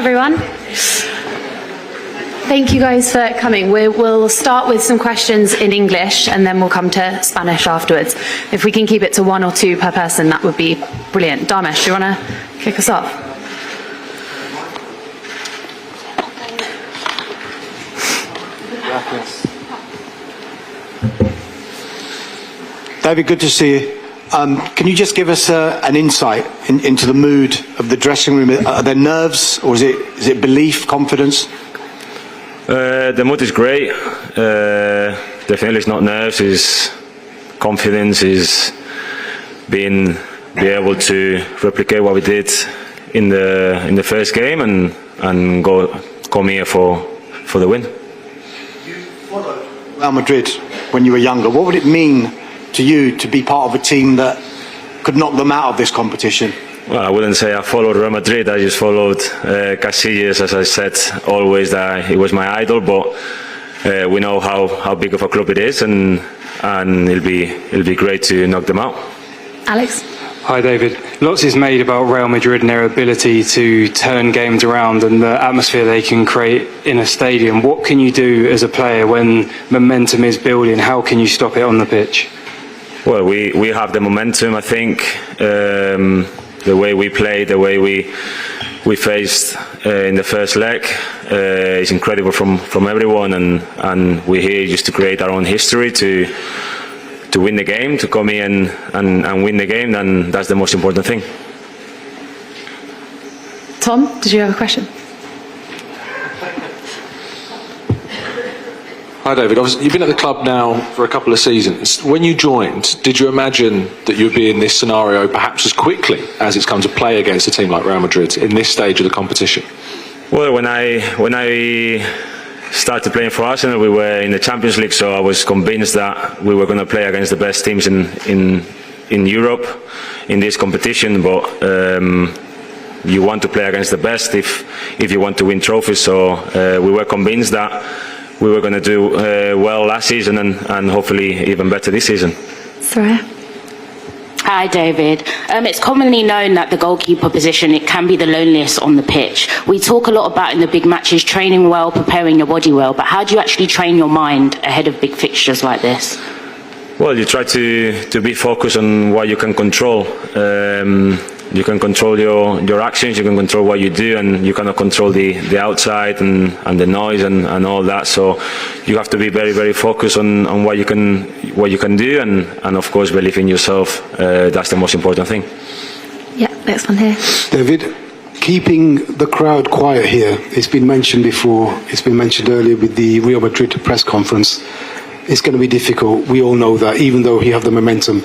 everyone. Thank you guys for coming. We'll start with some questions in English and then we'll come to Spanish afterwards. If we can keep it to 1 or 2 per person, that would be brilliant. Damesh, do you want to kick us off? David, good to see you. Can you just give us an insight into the mood of the dressing room? Are there nerves, or is it belief, confidence? The mood is great. Definitely it's not nerves, it's confidence, is be able to replicate what we did in the first game and come here for the win. You followed Real Madrid when you were younger. What would it mean to you to be part of a team that could knock them out of this competition? Well, I wouldn't say I followed Real Madrid. I just followed Casillas, as I said always, that he was my idol. But we know how big of a club it is, and it'll be great to knock them out. Alex? Hi David. Lots is made about Real Madrid and their ability to turn games around and the atmosphere they can create in a stadium. What can you do as a player when momentum is building? How can you stop it on the pitch? Well, we have the momentum. I think the way we played, the way we faced in the first leg is incredible from everyone, and we're here just to create our own history, to win the game, to come in and win the game, and that's the most important thing. Tom, did you have a question? Hi David, obviously you've been at the club now for a couple of seasons. When you joined, did you imagine that you'd be in this scenario perhaps as quickly as it's come to play against a team like Real Madrid in this stage of the competition? Well, when I started playing for Arsenal, we were in the Champions League, so I was convinced that we were going to play against the best teams in Europe in this competition. But you want to play against the best if you want to win trophies. So we were convinced that we were going to do well last season and hopefully even better this season. Soraya? Hi David. It's commonly known that the goalkeeper position, it can be the loneliest on the pitch. We talk a lot about in the big matches training well, preparing your body well, but how do you actually train your mind ahead of big fixtures like this? Well, you try to be focused on what you can control. You can control your actions, you can control what you do, and you cannot control the outside and the noise and all that. So you have to be very, very focused on what you can do, and of course believe in yourself. That's the most important thing. Yeah, next one here. David, keeping the crowd quiet here, it's been mentioned before, it's been mentioned earlier with the Real Madrid press conference. It's going to be difficult, we all know that, even though you have the momentum.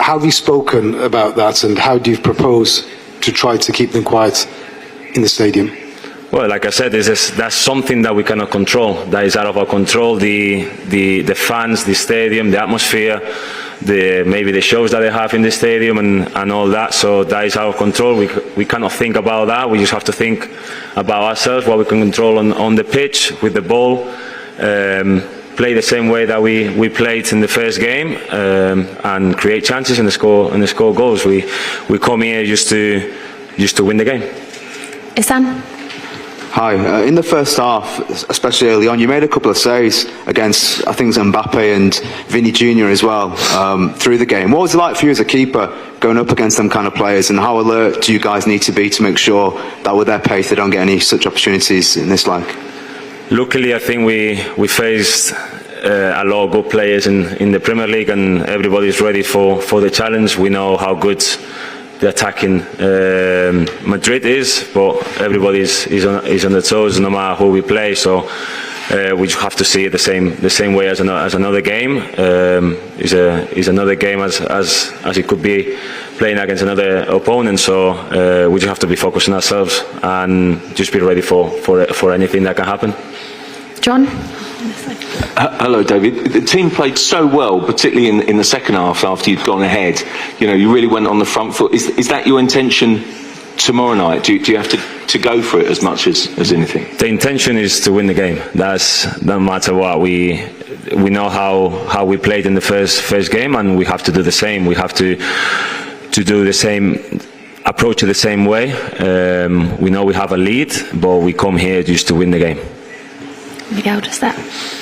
How have you spoken about that, and how do you propose to try to keep them quiet in the stadium? Well, like I said, that's something that we cannot control. That is out of our control. The fans, the stadium, the atmosphere, maybe the shows that they have in the stadium and all that. So that is out of control. We cannot think about that. We just have to think about ourselves, what we can control on the pitch with the ball. Play the same way that we played in the first game, and create chances and score goals. We come here just to win the game. Isan? Hi. In the first half, especially early on, you made a couple of saves against, I think, Mbappe and Vinny Jr. as well through the game. What was it like for you as a keeper going up against them kind of players, and how alert do you guys need to be to make sure that with their pace they don't get any such opportunities in this leg? Luckily, I think we faced a lot of good players in the Premier League, and everybody's ready for the challenge. We know how good the attacking Madrid is, but everybody is on the toes no matter who we play. So we just have to see it the same way as another game. Is another game as it could be playing against another opponent. So we just have to be focused on ourselves and just be ready for anything that can happen. John? Hello, David. The team played so well, particularly in the second half after you'd gone ahead. You know, you really went on the front foot. Is that your intention tomorrow night? Do you have to go for it as much as anything? The intention is to win the game. No matter what. We know how we played in the first game, and we have to do the same. We have to do the same approach it the same way. We know we have a lead, but we come here just to win the game. Miguel, just that.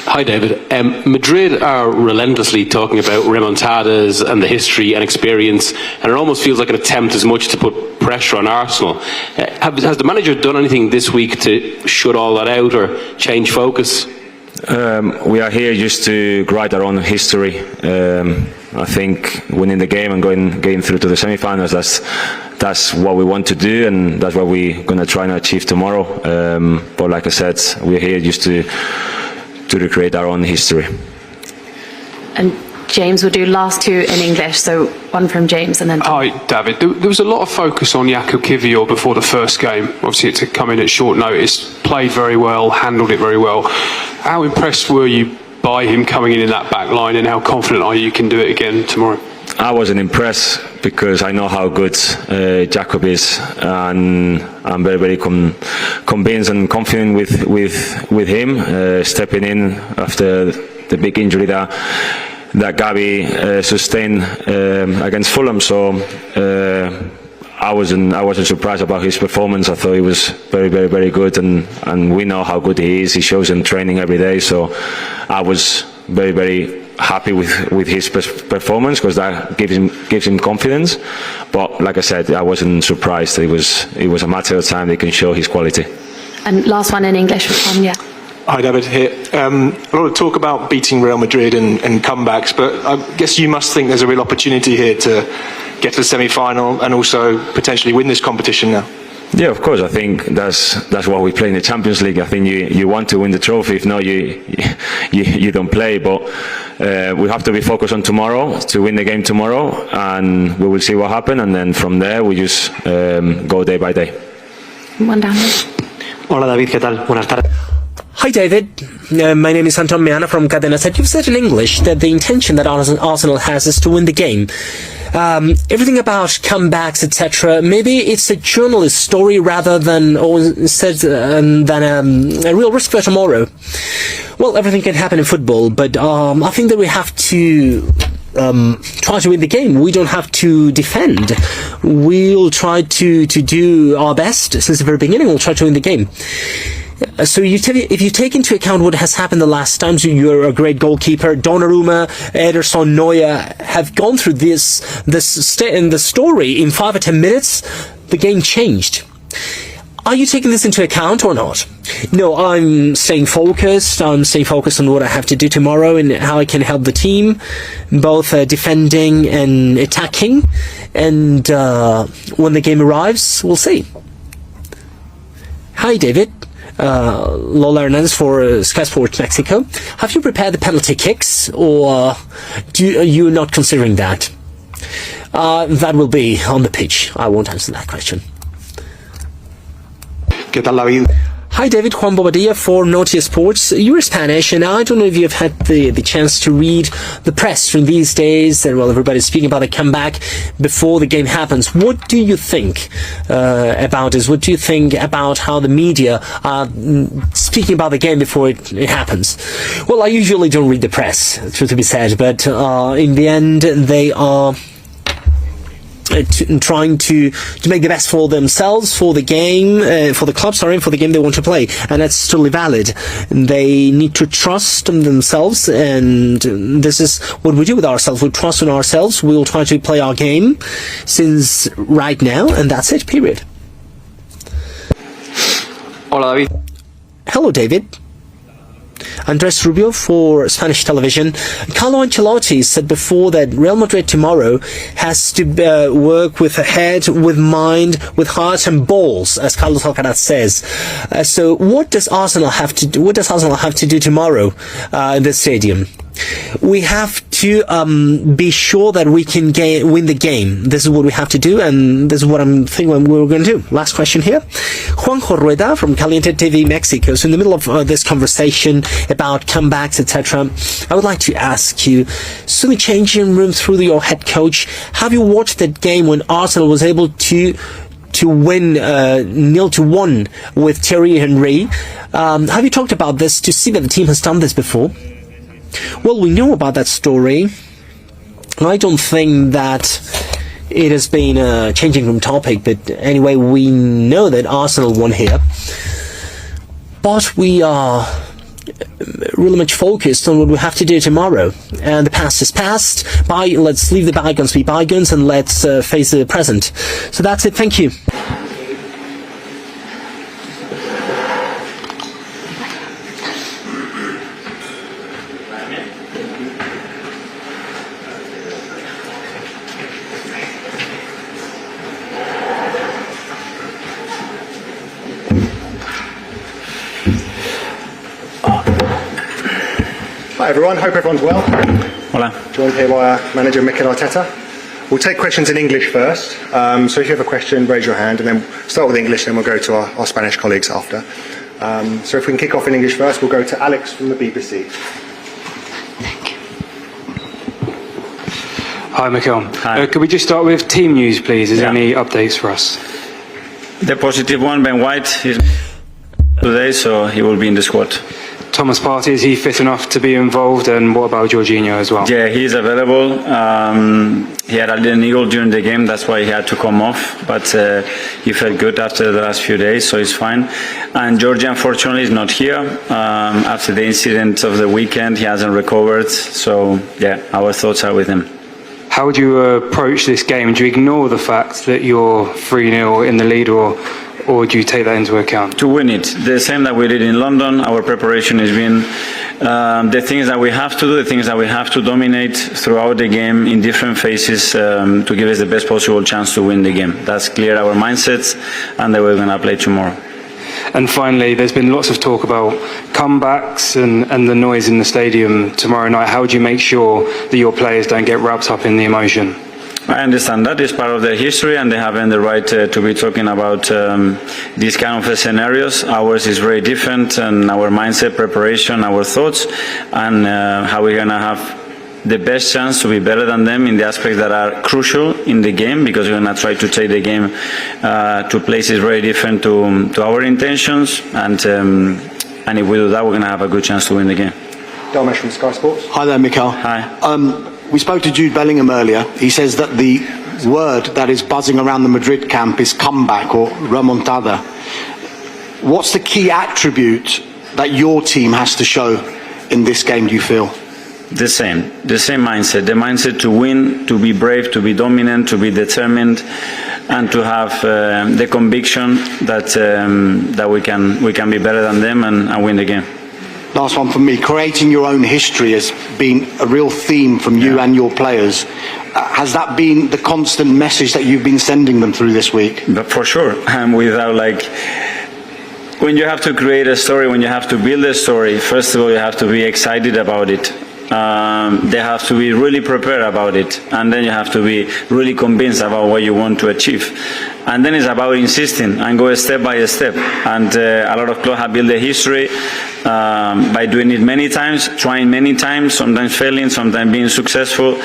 Hi, David. Madrid are relentlessly talking about remontadas and the history and experience, and it almost feels like an attempt as much to put pressure on Arsenal. Has the manager done anything this week to shut all that out or change focus? We are here just to write our own history. I think winning the game and getting through to the semi-finals, that's what we want to do, and that's what we're going to try and achieve tomorrow. But like I said, we're here just to recreate our own history. And James will do last two in English, so one from James and then Tom. Hi, David. There was a lot of focus on Jakub Kiwior before the first game. Obviously, it had come in at short notice, played very well, handled it very well. How impressed were you by him coming in that back line, and how confident are you can do it again tomorrow? I wasn't impressed because I know how good Jakub is, and I'm very, very convinced and confident with him stepping in after the big injury that Gavi sustained against Fulham. So I wasn't surprised about his performance. I thought he was very, very, very good, and we know how good he is. He shows in training every day. So I was very, very happy with his performance, because that gives him confidence. But like I said, I wasn't surprised. It was a matter of time they can show his quality. And last one in English with Tom, yeah. Hi, David here. A lot of talk about beating Real Madrid and comebacks, but I guess you must think there's a real opportunity here to get to the semi-final and also potentially win this competition now. Yeah, of course. I think that's why we play in the Champions League. I think you want to win the trophy. If not, you don't play. But we have to be focused on tomorrow to win the game tomorrow, and we will see what happens. And then from there, we just go day by day. One down here. Hola, David. ¿Qué tal? Buenas tardes. Hi David, my name is Anton Meana from Cadena Set. You've said in English that the intention that Arsenal has is to win the game. Everything about comebacks, etc., maybe it's a journalist story rather than, or instead, than a real risk for tomorrow. Well, everything can happen in football, but I think that we have to try to win the game. We don't have to defend. We'll try to do our best since the very beginning. We'll try to win the game. So if you take into account what has happened the last times, you're a great goalkeeper. Donnarumma, Ederson, Neuer have gone through this in the story in 5 or 10 minutes. The game changed. Are you taking this into account or not? No, I'm staying focused. I'm staying focused on what I have to do tomorrow and how I can help the team, both defending and attacking. And when the game arrives, we'll see. Hi, David. Lola Hernandez for Sky Sports Mexico. Have you prepared the penalty kicks, or are you not considering that? That will be on the pitch. I won't answer that question. ¿Qué tal, David? Hi David, Juan Bobadilla for Notia Sports. You're Spanish, and I don't know if you've had the chance to read the press from these days, and well, everybody's speaking about the comeback before the game happens. What do you think about this? What do you think about how the media are speaking about the game before it happens? Well, I usually don't read the press, truth to be said, but in the end, they are trying to make the best for themselves, for the game, for the club, for the game they want to play, and that's totally valid. They need to trust in themselves, and this is what we do with ourselves. We trust in ourselves. We'll try to play our game since right now, and that's it, period. Hola, David. Hello, David. Andres Rubio for Spanish television. Carlo Ancelotti said before that Real Madrid tomorrow has to work with a head, with mind, with heart and balls, as Carlos Alcaraz says. So what does Arsenal have to do? What does Arsenal have to do tomorrow in the stadium? We have to be sure that we can win the game. This is what we have to do, and this is what I'm thinking we're going to do. Last question here. Juanjo Rueda from Caliente TV Mexico. So in the middle of this conversation about comebacks, etc., I would like to ask you, so the changing room through your head coach, have you watched that game when Arsenal was able to win 0-1 with Thierry Henry? Have you talked about this to see that the team has done this before? Well, we know about that story. I don't think that it has been a changing room topic, but anyway, we know that Arsenal won here. But we are really much focused on what we have to do tomorrow. And the past is past. Let's leave the bygones be bygones and let's face the present. So that's it. Thank you. Hi everyone, hope everyone's well. Hola. Joined here by our manager Mikel Arteta. We'll take questions in English first, so if you have a question, raise your hand and then start with English, then we'll go to our Spanish colleagues after. So if we can kick off in English first, we'll go to Alex from the BBC. Hi, Mikel. Could we just start with team news, please? Is there any updates for us? The positive one, Ben White, is today, so he will be in the squad. Thomas Partey, is he fit enough to be involved? And what about Jorginho as well? Yeah, he's available. He had a little niggle during the game, that's why he had to come off. But he felt good after the last few days, so he's fine. And Georgie, unfortunately, is not here. After the incident of the weekend, he hasn't recovered. So, yeah, our thoughts are with him. How would you approach this game? Do you ignore the fact that you're 3-0 in the lead, or do you take that into account? To win it, the same that we did in London. Our preparation has been the things that we have to do, the things that we have to dominate throughout the game in different phases to give us the best possible chance to win the game. That's clear, our mindsets, and that we're going to play tomorrow. And finally, there's been lots of talk about comebacks and the noise in the stadium tomorrow night. How do you make sure that your players don't get wrapped up in the emotion? I understand that is part of their history, and they have the right to be talking about these kind of scenarios. Ours is very different, and our mindset, preparation, our thoughts, and how we're going to have the best chance to be better than them in the aspects that are crucial in the game, because we're going to try to take the game to places very different to our intentions, and if we do that, we're going to have a good chance to win the game. Damesh from Sky Sports. Hi there, Mikel. Hi. We spoke to Jude Bellingham earlier. He says that the word that is buzzing around the Madrid camp is comeback or remontada. What's the key attribute that your team has to show in this game, do you feel? The same mindset. The mindset to win, to be brave, to be dominant, to be determined, and to have the conviction that we can be better than them and win the game. Last one from me. Creating your own history has been a real theme from you and your players. Has that been the constant message that you've been sending them through this week? But for sure. When you have to create a story, when you have to build a story, first of all, you have to be excited about it. They have to be really prepared about it, and then you have to be really convinced about what you want to achieve. And then it's about insisting and go step by step. And a lot of clubs have built a history by doing it many times, trying many times, sometimes failing, sometimes being successful.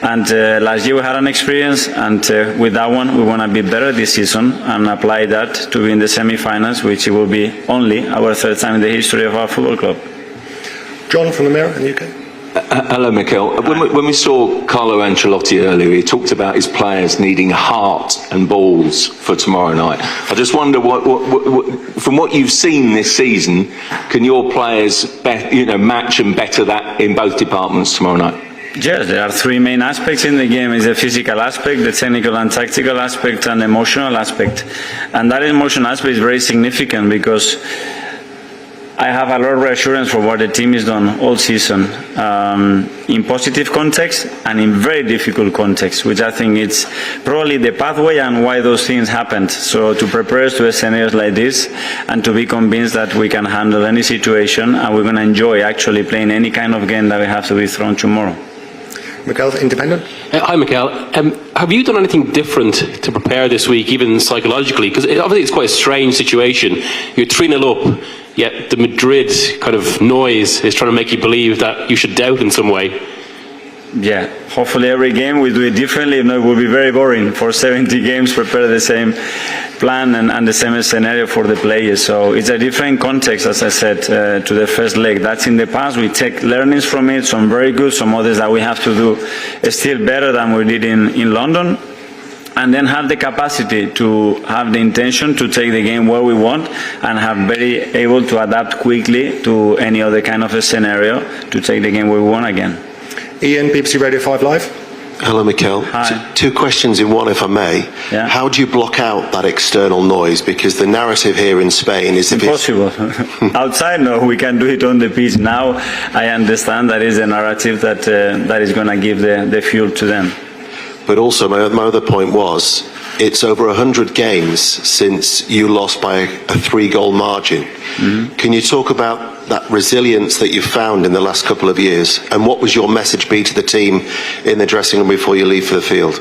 And last year we had an experience, and with that one we want to be better this season and apply that to be in the semi-finals, which it will be only our third time in the history of our football club. John from the Mirror in the UK. Hello, Mikel. When we saw Carlo Ancelotti earlier, he talked about his players needing heart and balls for tomorrow night. I just wonder, from what you've seen this season, can your players match and better that in both departments tomorrow night? Yes, there are three main aspects in the game. It's the physical aspect, the technical and tactical aspect, and the emotional aspect. And that emotional aspect is very significant because I have a lot of reassurance for what the team has done all season, in positive context and in very difficult context, which I think it's probably the pathway and why those things happened. So to prepare us to scenarios like this and to be convinced that we can handle any situation and we're going to enjoy actually playing any kind of game that we have to be thrown tomorrow. Mikel, Independent. Hi, Mikel. Have you done anything different to prepare this week, even psychologically? Because obviously it's quite a strange situation. You're 3-0 up, yet the Madrid kind of noise is trying to make you believe that you should doubt in some way. Yeah, hopefully every game we do it differently. If not, it will be very boring for 70 games, prepare the same plan and the same scenario for the players. So it's a different context, as I said, to the first leg. That's in the past. We take learnings from it, some very good, some others that we have to do still better than we did in London. and then have the capacity to have the intention to take the game where we want and have very able to adapt quickly to any other kind of a scenario to take the game where we want again. Ian, BBC Radio 5 Live. Hello, Mikel. Hi. Two questions in one, if I may. Yeah. How do you block out that external noise? Because the narrative here in Spain is impossible. Outside, no, we can do it on the pitch. Now, I understand that is a narrative that is going to give the fuel to them. But also, my other point was, it's over 100 games since you lost by a 3-goal margin. Mm-hmm. Can you talk about that resilience that you've found in the last couple of years? And what was your message be to the team in the dressing room before you leave for the field?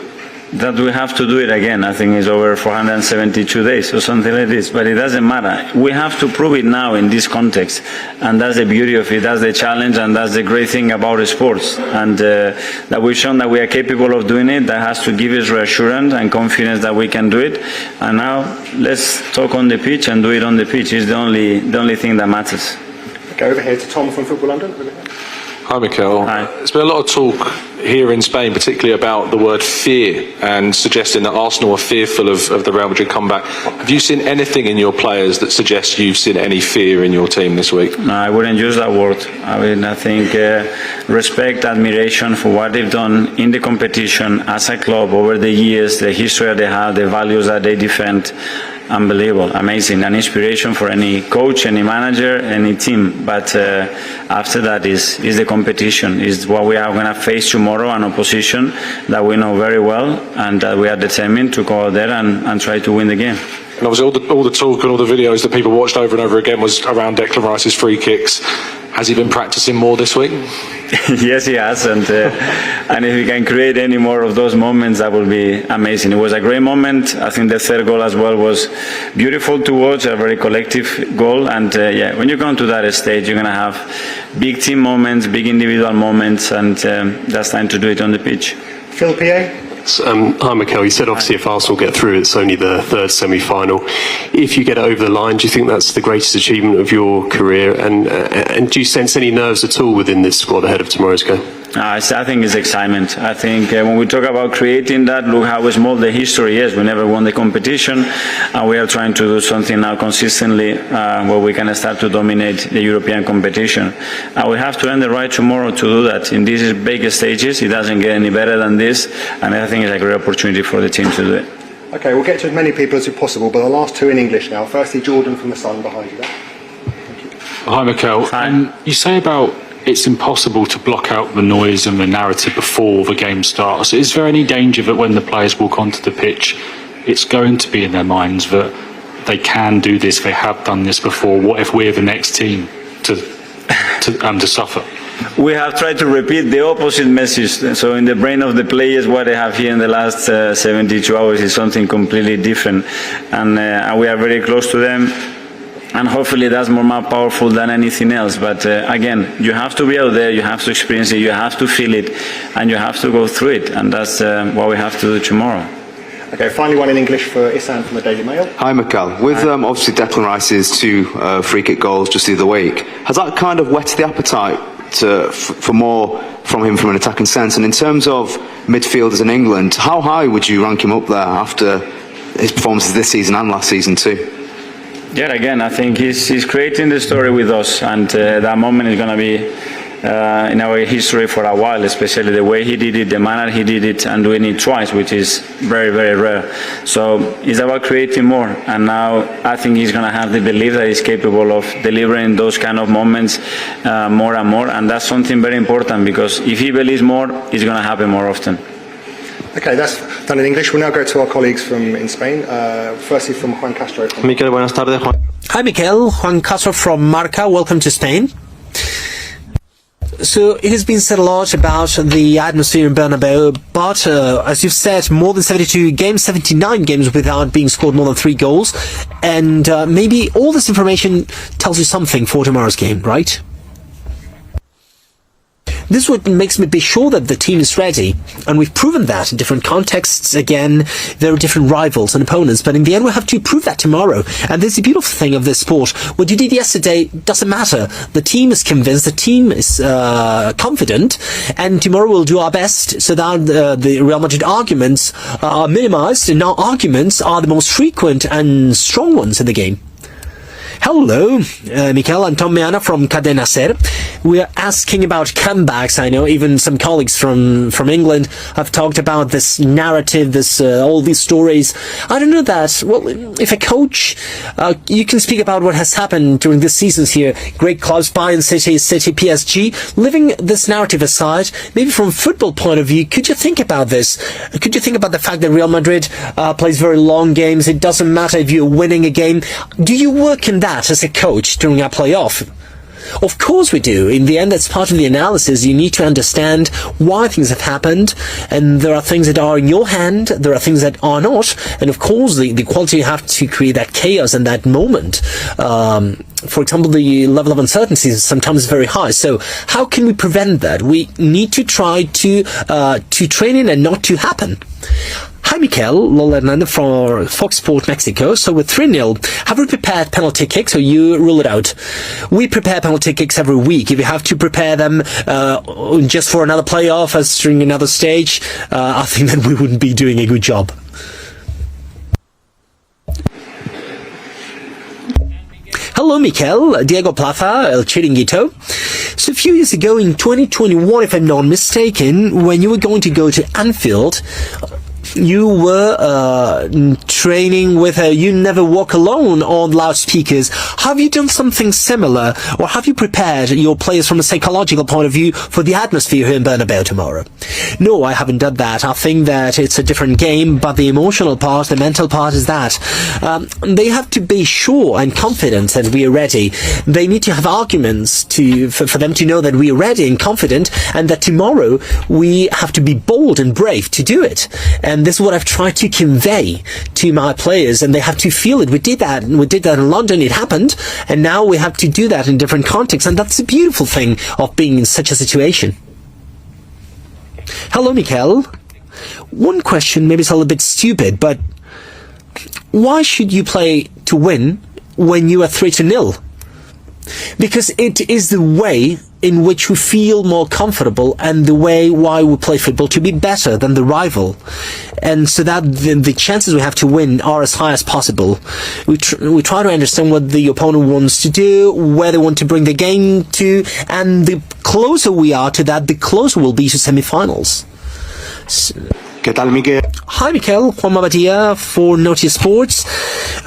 That we have to do it again. I think it's over 472 days or something like this, but it doesn't matter. We have to prove it now in this context, and that's the beauty of it, that's the challenge, and that's the great thing about sports, and that we've shown that we are capable of doing it. That has to give us reassurance and confidence that we can do it, and now let's talk on the pitch and do it on the pitch. It's the only thing that matters. Okay, over here to Tom from Football London. Hi, Mikel. Hi. There's been a lot of talk here in Spain, particularly about the word fear and suggesting that Arsenal are fearful of the Real Madrid comeback. Have you seen anything in your players that suggests you've seen any fear in your team this week? No, I wouldn't use that word. I mean, I think respect, admiration for what they've done in the competition as a club over the years, the history that they have, the values that they defend. Unbelievable, amazing, an inspiration for any coach, any manager, any team. But after that is the competition, is what we are going to face tomorrow, an opposition that we know very well, and that we are determined to go out there and try to win the game. And obviously all the talk and all the videos that people watched over and over again was around Declan Rice's free kicks. Has he been practicing more this week? Yes, he has, and if he can create any more of those moments, that will be amazing. It was a great moment. I think the third goal as well was beautiful to watch, a very collective goal, and when you come to that stage, you're going to have big team moments, big individual moments, and that's time to do it on the pitch. Phil PA. Hi, Mikel. You said obviously if Arsenal get through, it's only the third semi-final. If you get it over the line, do you think that's the greatest achievement of your career? And do you sense any nerves at all within this squad ahead of tomorrow's game? I think it's excitement. I think when we talk about creating that, look how small the history is. We never won the competition, and we are trying to do something now consistently where we can start to dominate the European competition. And we have to earn the right tomorrow to do that. In these big stages, it doesn't get any better than this, and I think it's a great opportunity for the team to do it. Okay, we'll get to as many people as possible, but the last two in English now. Firstly, Jordan from The Sun behind you there. Thank you. Hi, Mikel. You say about it's impossible to block out the noise and the narrative before the game starts. Is there any danger that when the players walk onto the pitch, it's going to be in their minds that they can do this, they have done this before? What if we're the next team to suffer? We have tried to repeat the opposite message. So in the brain of the players, what they have here in the last 72 hours is something completely different. And we are very close to them. And hopefully that's more powerful than anything else. But again, you have to be out there, you have to experience it, you have to feel it, and you have to go through it. And that's what we have to do tomorrow. Okay, finally one in English for Isan from the Daily Mail. Hi, Mikel. With obviously Declan Rice's two free kick goals just the other week, has that kind of whetted the appetite for more from him from an attacking sense? And in terms of midfielders in England, how high would you rank him up there after his performances this season and last season too? Yeah, again, I think he's creating the story with us, and that moment is going to be in our history for a while, especially the way he did it, the manner he did it, and doing it twice, which is very, very rare. So it's about creating more, and now I think he's going to have the belief that he's capable of delivering those kind of moments more and more, and that's something very important, because if he believes more, it's going to happen more often. Okay, that's done in English. We'll now go to our colleagues in Spain. Firstly from Juan Castro. Mikel, buenas tardes, Juan. Hi, Mikel. Juan Castro from Marca. Welcome to Spain. So it has been said a lot about the atmosphere in Bernabeu, but as you've said, more than 72 games, 79 games without being scored more than 3 goals, and maybe all this information tells you something for tomorrow's game, right? This is what makes me be sure that the team is ready. And we've proven that in different contexts. Again, there are different rivals and opponents, but in the end we have to prove that tomorrow. And this is the beautiful thing of this sport. What you did yesterday doesn't matter. The team is convinced, the team is confident, and tomorrow we'll do our best so that the Real Madrid arguments are minimized, and our arguments are the most frequent and strong ones in the game. Hello, Mikel and Tom Meana from Cadena Ser. We are asking about comebacks. I know even some colleagues from England have talked about this narrative, all these stories. I don't know that. Well, if a coach, you can speak about what has happened during this seasons here. Great clubs, Bayern, City, PSG, leaving this narrative aside, maybe from a football point of view, could you think about this? Could you think about the fact that Real Madrid plays very long games? It doesn't matter if you're winning a game. Do you work in that as a coach during a playoff? Of course we do. In the end, that's part of the analysis. You need to understand why things have happened, and there are things that are in your hand, there are things that are not, and of course the quality you have to create that chaos and that moment. For example, the level of uncertainty is sometimes very high. So how can we prevent that? We need to try to train it and not to happen. Hi, Mikel. Lola Hernandez from Fox Sports Mexico. So with 3-0, have we prepared penalty kicks or you rule it out? We prepare penalty kicks every week. If you have to prepare them just for another playoff as during another stage, I think that we wouldn't be doing a good job. Hello, Mikel. Diego Plaza, El Chiringuito. So a few years ago in 2021, if I'm not mistaken, when you were going to go to Anfield, you were training with a You Never Walk Alone on loudspeakers. Have you done something similar, or have you prepared your players from a psychological point of view for the atmosphere here in Bernabeu tomorrow? No, I haven't done that. I think that it's a different game, but the emotional part, the mental part is that. They have to be sure and confident that we are ready. They need to have arguments for them to know that we are ready and confident, and that tomorrow we have to be bold and brave to do it. And this is what I've tried to convey to my players, and they have to feel it. We did that in London, it happened, and now we have to do that in different contexts, and that's the beautiful thing of being in such a situation. Hello, Mikel. One question, maybe it's a little bit stupid, but why should you play to win when you are 3-0? Because it is the way in which we feel more comfortable, and the way why we play football to be better than the rival, and so that the chances we have to win are as high as possible. We try to understand what the opponent wants to do, where they want to bring the game to, and the closer we are to that, the closer we'll be to semi-finals. ¿Qué tal, Miguel? Hi, Mikel. Juan Mabadia for Notice Sports.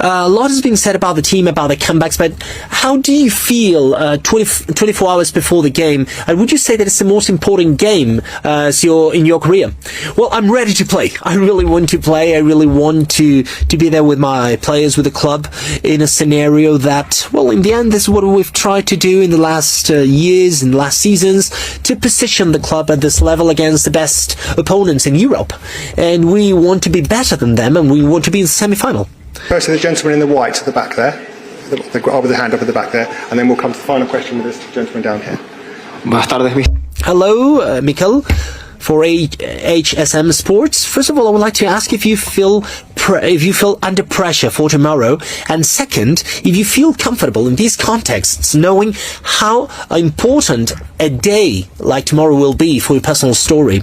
A lot is being said about the team, about the comebacks, but how do you feel 24 hours before the game? And would you say that it's the most important game in your career? Well, I'm ready to play. I really want to play. I really want to be there with my players, with the club, in a scenario that, well, in the end, this is what we've tried to do in the last years and last seasons, to position the club at this level against the best opponents in Europe. And we want to be better than them, and we want to be in the semi-final. First, the gentleman in the white at the back there, with the hand up at the back there, and then we'll come to the final question with this gentleman down here. Hello, Mikel, for HSM Sports. First of all, I would like to ask if you feel under pressure for tomorrow, and second, if you feel comfortable in these contexts, knowing how important a day like tomorrow will be for your personal story.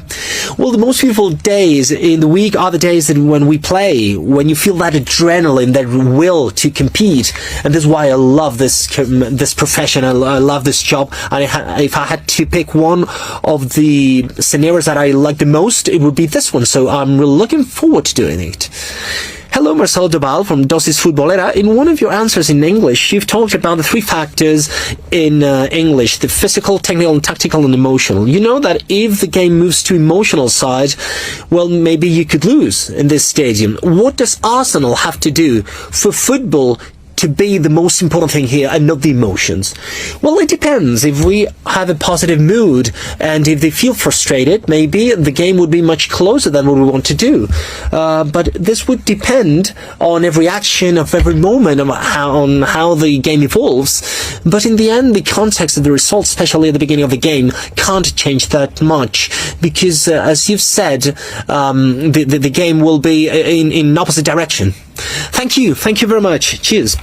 Well, the most beautiful days in the week are the days that when we play, when you feel that adrenaline, that will to compete, and this is why I love this profession. I love this job. And if I had to pick one of the scenarios that I like the most, it would be this one. So I'm really looking forward to doing it. Hello, Marcel Dobal from Dosis Futbolera. In one of your answers in English, you've talked about the three factors in English: the physical, technical, and tactical, and emotional. You know that if the game moves to emotional side, well, maybe you could lose in this stadium. What does Arsenal have to do for football to be the most important thing here and not the emotions? Well, it depends. If we have a positive mood and if they feel frustrated, maybe the game would be much closer than what we want to do. But this would depend on every action of every moment, on how the game evolves. But in the end, the context of the results, especially at the beginning of the game, can't change that much because, as you've said, the game will be in opposite direction. Thank you very much. Cheers.